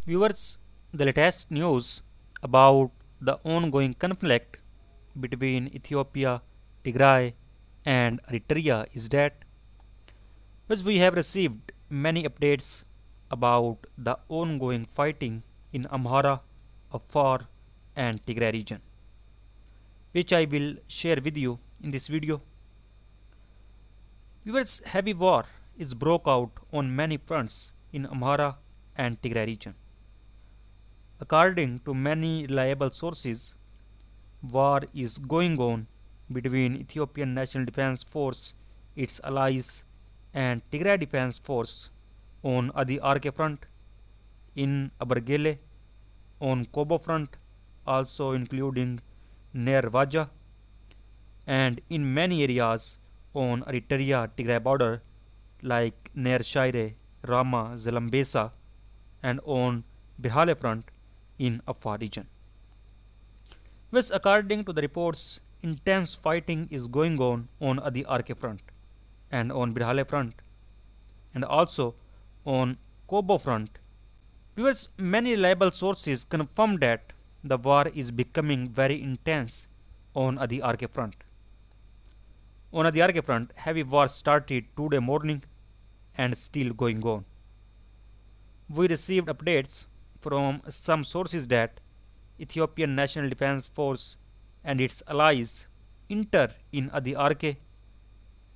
Viewers, the latest news about the ongoing conflict between Ethiopia, Tigray, and Eritrea is that we have received many updates about the ongoing fighting in Amhara, Afar, and Tigray region, which I will share with you in this video. Viewers, heavy war is broke out on many fronts in Amhara and Tigray region. According to many reliable sources, war is going on between Ethiopian National Defense Force, its allies, and Tigray Defense Force on Adi Arkay front, in Abergele, on Kobo front, also including near Waja, and in many areas on Eritrea-Tigray border like near Shaire, Rama, Zalambesa, and on Bihale front in Afar region. Which, according to the reports, intense fighting is going on Adi Arkay front and on Bihale front and also on Kobo front. Viewers, many reliable sources confirm that the war is becoming very intense on Adi Arkay front. On Adi Arkay front, heavy war started today morning and still going on. We received updates from some sources that Ethiopian National Defense Force and its allies enter in Adi Arkay,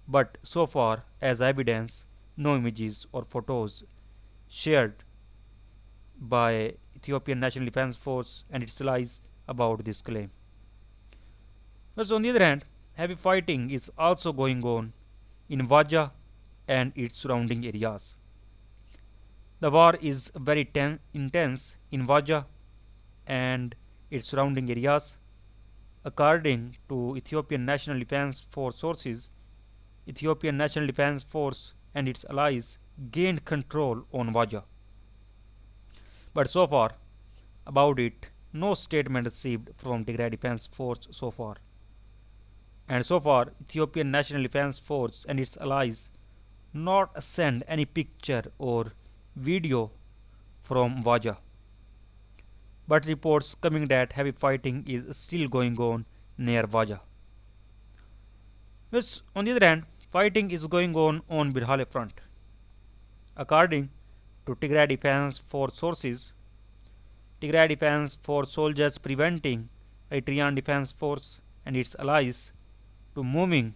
but so far as evidence, no images or photos shared by Ethiopian National Defense Force and its allies about this claim. But on the other hand, heavy fighting is also going on in Waja and its surrounding areas. The war is very intense in Waja and its surrounding areas. According to Ethiopian National Defense Force sources, Ethiopian National Defense Force and its allies gained control on Waja. But so far, about it, no statement received from Tigray Defense Force so far. And so far, Ethiopian National Defense Force and its allies not send any picture or video from Waja. But reports coming that heavy fighting is still going on near Waja. Which, on the other hand, fighting is going on Bihale front. According to Tigray Defense Force sources, Tigray Defense Force soldiers preventing Eritrean Defense Force and its allies to moving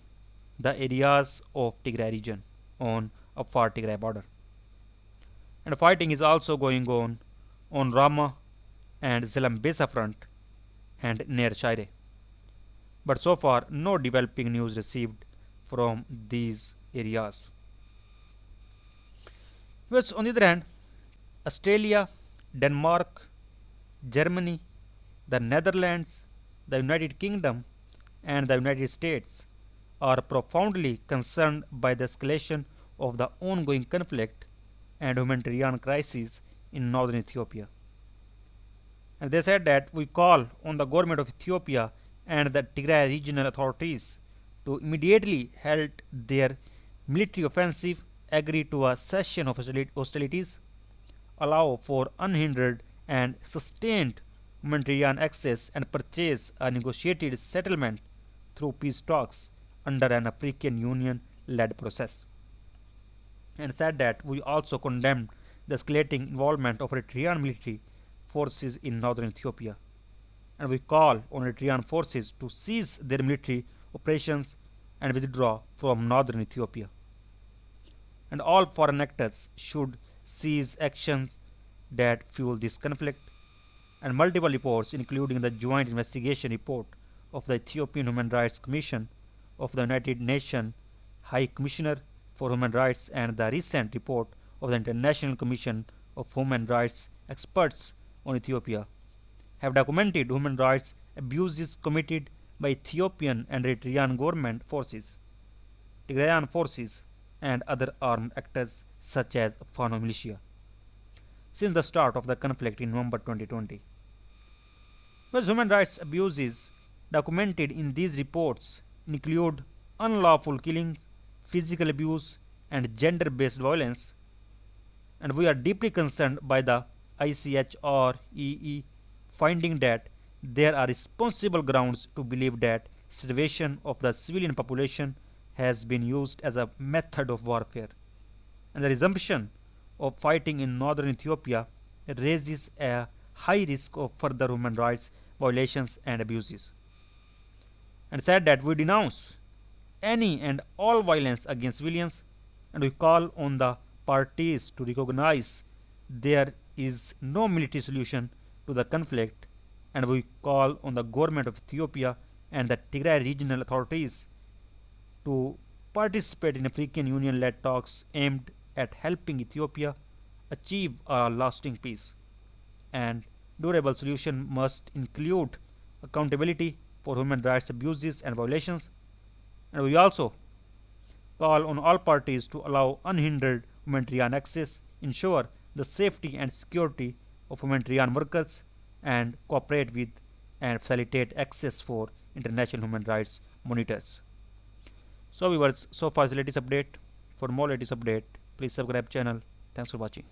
the areas of Tigray region on Afar Tigray border. And fighting is also going on Rama and Zalambesa front and near Shaire. But so far, no developing news received from these areas. Whereas on the other hand, Australia, Denmark, Germany, the Netherlands, the United Kingdom, and the United States are profoundly concerned by the escalation of the ongoing conflict and humanitarian crisis in northern Ethiopia. And they said that we call on the government of Ethiopia and the Tigray regional authorities to immediately halt their military offensive, agree to a cessation of hostilities, allow for unhindered and sustained humanitarian access, and purchase a negotiated settlement through peace talks under an African Union-led process. And said that we also condemn the escalating involvement of Eritrean military forces in northern Ethiopia, and we call on Eritrean forces to cease their military operations and withdraw from northern Ethiopia. And all foreign actors should cease actions that fuel this conflict. And multiple reports, including the joint investigation report of the Ethiopian Human Rights Commission of the United Nations High Commissioner for Human Rights and the recent report of the International Commission of Human Rights Experts on Ethiopia, have documented human rights abuses committed by Ethiopian and Eritrean government forces, Tigrayan forces, and other armed actors such as Fano militia since the start of the conflict in November 2020. Whereas human rights abuses documented in these reports include unlawful killings, physical abuse, and gender-based violence, and we are deeply concerned by the ICHREE, finding that there are responsible grounds to believe that starvation of the civilian population has been used as a method of warfare, and the resumption of fighting in northern Ethiopia raises a high risk of further human rights violations and abuses, and said that we denounce any and all violence against civilians, and we call on the parties to recognize there is no military solution to the conflict, and we call on the government of Ethiopia and the Tigray regional authorities to participate in African Union led talks aimed at helping Ethiopia achieve a lasting peace. And durable solution must include accountability for human rights abuses and violations, and we also call on all parties to allow unhindered humanitarian access, ensure the safety and security of humanitarian workers, and cooperate with and facilitate access for international human rights monitors. So viewers, so far the latest update. For more latest update, please subscribe channel. Thanks for watching.